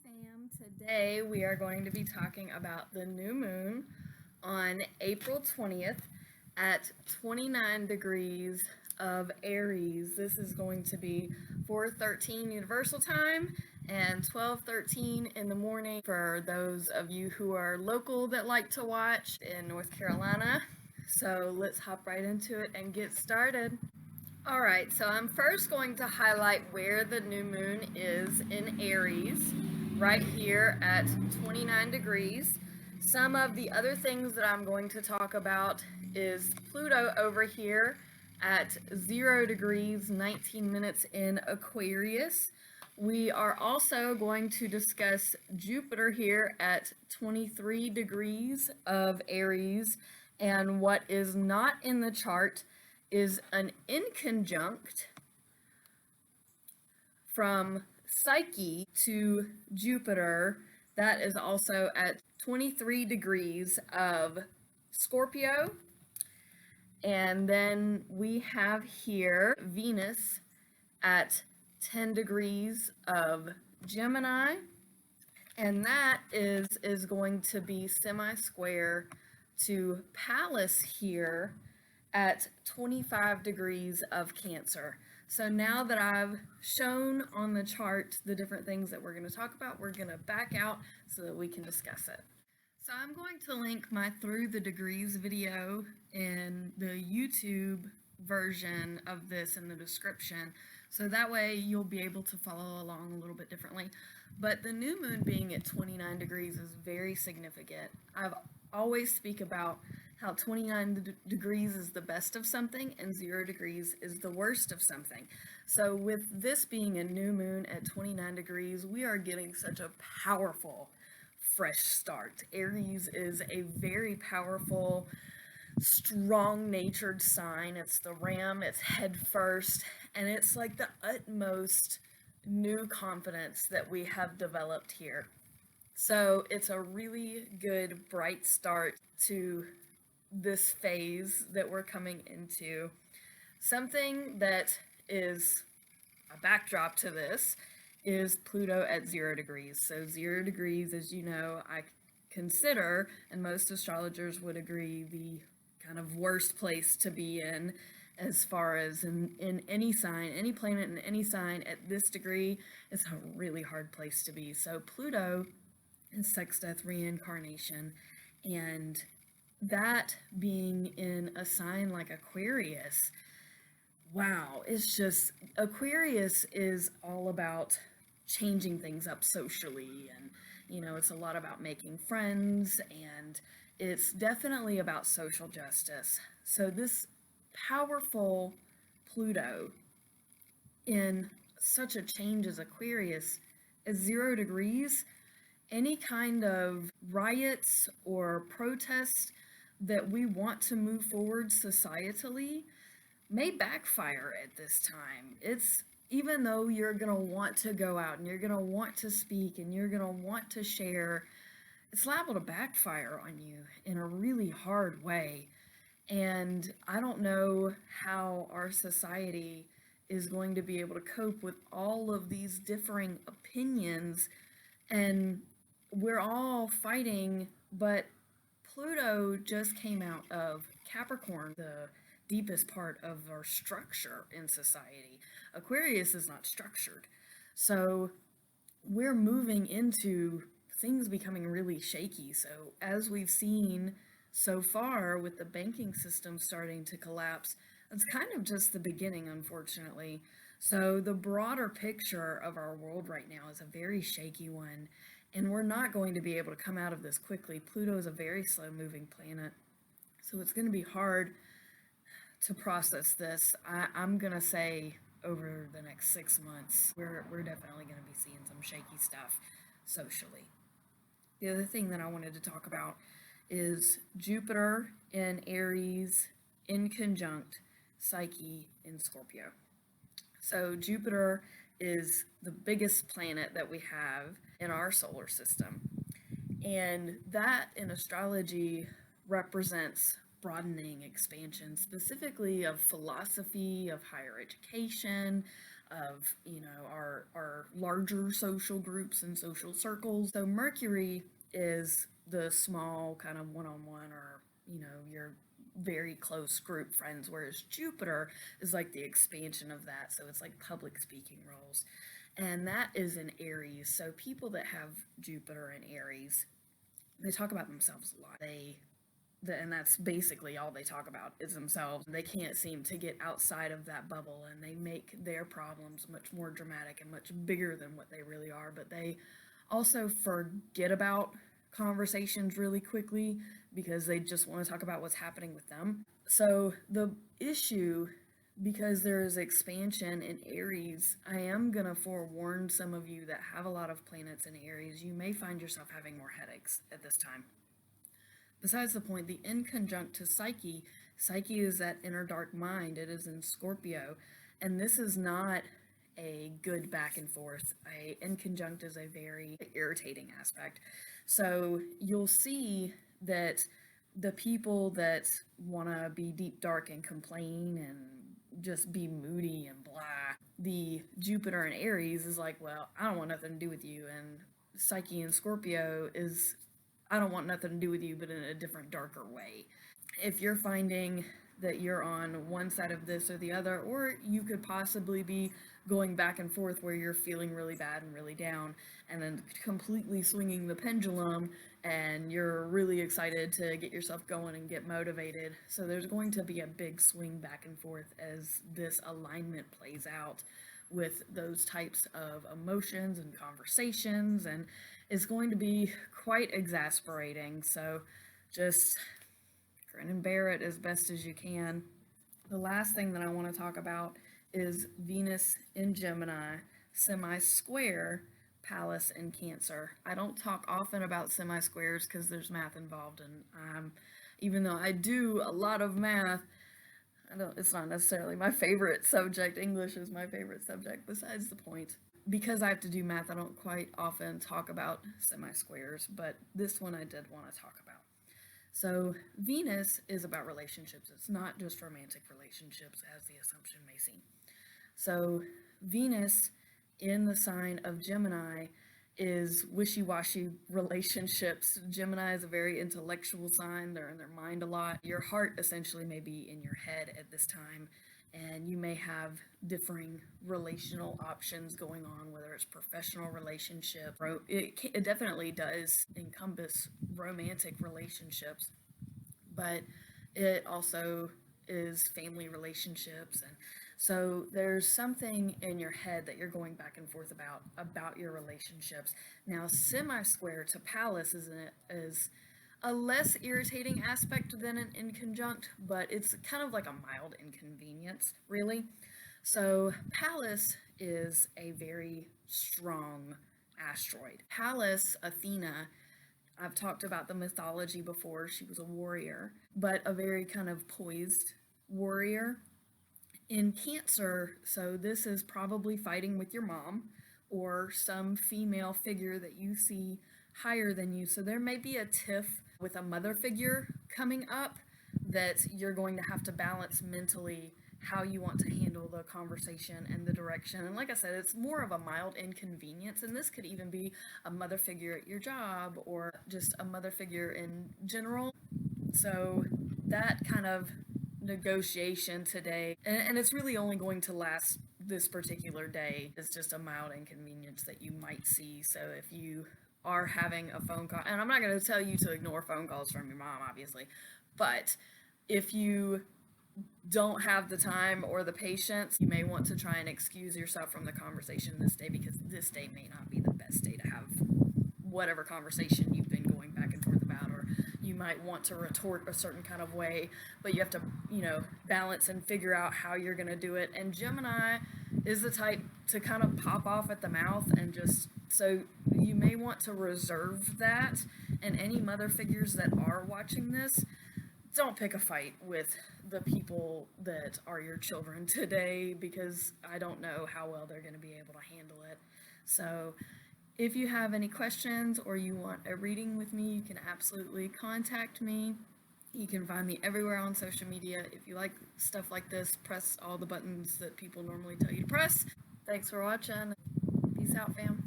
fam. Today we are going to be talking about the new moon on April 20th at 29 degrees of Aries. This is going to be 4:13 Universal Time and 12:13 in the morning for those of you who are local that like to watch in North Carolina. So let's hop right into it and get started. Alright, so I'm first going to highlight where the new moon is in Aries, right here at 29 degrees. Some of the other things that I'm going to talk about is Pluto over here at 0 degrees, 19 minutes in Aquarius. We are also going to discuss Jupiter here at 23 degrees of Aries, and what is not in the chart is an inconjunct from Psyche to Jupiter. That is also at 23 degrees of Scorpio. And then we have here Venus at 10 degrees of Gemini. And that is going to be semi-square to Pallas here at 25 degrees of Cancer. So now that I've shown on the chart the different things that we're going to talk about, we're going to back out so that we can discuss it. So I'm going to link my Through the Degrees video in the YouTube version of this in the description, so that way you'll be able to follow along a little bit differently. But the new moon being at 29 degrees is very significant. I've always speak about how 29 degrees is the best of something and 0 degrees is the worst of something. So with this being a new moon at 29 degrees, we are getting such a powerful fresh start. Aries is a very powerful, strong-natured sign. It's the ram, it's head first, and it's like the utmost new confidence that we have developed here. So it's a really good, bright start to this phase that we're coming into. Something that is a backdrop to this is Pluto at 0 degrees. So 0 degrees, as you know, I consider, and most astrologers would agree, the kind of worst place to be in as far as in any sign, any planet in any sign at this degree. It's a really hard place to be. So Pluto is sex, death, reincarnation, and that being in a sign like Aquarius, wow, it's just, Aquarius is all about changing things up socially, and it's a lot about making friends, and it's definitely about social justice. So this powerful Pluto in such a change as Aquarius is 0 degrees. Any kind of riots or protests that we want to move forward societally may backfire at this time. It's, even though you're going to want to go out and you're going to want to speak and you're going to want to share, it's liable to backfire on you in a really hard way. And I don't know how our society is going to be able to cope with all of these differing opinions, and we're all fighting, but Pluto just came out of Capricorn, the deepest part of our structure in society. Aquarius is not structured. So we're moving into things becoming really shaky. So as we've seen so far with the banking system starting to collapse, it's kind of just the beginning, unfortunately. So the broader picture of our world right now is a very shaky one, and we're not going to be able to come out of this quickly. Pluto is a very slow-moving planet, so it's going to be hard to process this. I'm going to say over the next 6 months, we're definitely going to be seeing some shaky stuff socially. The other thing that I wanted to talk about is Jupiter in Aries in conjunct Psyche in Scorpio. So Jupiter is the biggest planet that we have in our solar system, and that in astrology represents broadening, expansion, specifically of philosophy, of higher education, of, our larger social groups and social circles. So Mercury is the small kind of one-on-one, or, your very close group friends, whereas Jupiter is like the expansion of that. So it's like public speaking roles. And that is in Aries. So people that have Jupiter in Aries, they talk about themselves a lot. And that's basically all they talk about is themselves. They can't seem to get outside of that bubble, and they make their problems much more dramatic and much bigger than what they really are. But they also forget about conversations really quickly because they just want to talk about what's happening with them. So the issue, because there is expansion in Aries, I am going to forewarn some of you that have a lot of planets in Aries, you may find yourself having more headaches at this time. Besides the point, the in conjunct to Psyche is that inner dark mind. It is in Scorpio, and this is not a good back and forth. In conjunct is a very irritating aspect. So you'll see that the people that want to be deep dark and complain and just be moody and blah, the Jupiter in Aries is like, well, I don't want nothing to do with you. And Psyche in Scorpio is, I don't want nothing to do with you, but in a different, darker way. If you're finding that you're on one side of this or the other, or you could possibly be going back and forth where you're feeling really bad and really down, and then completely swinging the pendulum, and you're really excited to get yourself going and get motivated. So there's going to be a big swing back and forth as this alignment plays out with those types of emotions and conversations, and it's going to be quite exasperating. So just grin and bear it as best as you can. The last thing that I want to talk about is Venus in Gemini, semi-square Pallas in Cancer. I don't talk often about semi-squares because there's math involved, and even though I do a lot of math, it's not necessarily my favorite subject. English is my favorite subject, besides the point. Because I have to do math, I don't quite often talk about semi-squares, but this one I did want to talk about. So Venus is about relationships. It's not just romantic relationships, as the assumption may seem. So Venus in the sign of Gemini is wishy-washy relationships. Gemini is a very intellectual sign. They're in their mind a lot. Your heart essentially may be in your head at this time, and you may have differing relational options going on, whether it's professional relationship. It definitely does encompass romantic relationships, but it also is family relationships. And so there's something in your head that you're going back and forth about your relationships. Now, semi-square to Pallas is a less irritating aspect than an inconjunct, but it's kind of like a mild inconvenience, really. So Pallas is a very strong asteroid. Pallas, Athena, I've talked about the mythology before. She was a warrior, but a very kind of poised warrior. In Cancer, so this is probably fighting with your mom or some female figure that you see higher than you. So there may be a tiff with a mother figure coming up that you're going to have to balance mentally how you want to handle the conversation and the direction. And like I said, it's more of a mild inconvenience, and this could even be a mother figure at your job or just a mother figure in general. So that kind of negotiation today, and it's really only going to last this particular day, it's just a mild inconvenience that you might see. So if you are having a phone call, and I'm not going to tell you to ignore phone calls from your mom, obviously, but if you don't have the time or the patience, you may want to try and excuse yourself from the conversation this day, because this day may not be the best day to have whatever conversation you've been going back and forth about, or you might want to retort a certain kind of way, but you have to, balance and figure out how you're going to do it. And Gemini is the type to kind of pop off at the mouth, and just, so you may want to reserve that. And any mother figures that are watching this, don't pick a fight with the people that are your children today, because I don't know how well they're going to be able to handle it. So if you have any questions or you want a reading with me, you can absolutely contact me. You can find me everywhere on social media. If you like stuff like this, press all the buttons that people normally tell you to press. Thanks for watching. Peace out, fam.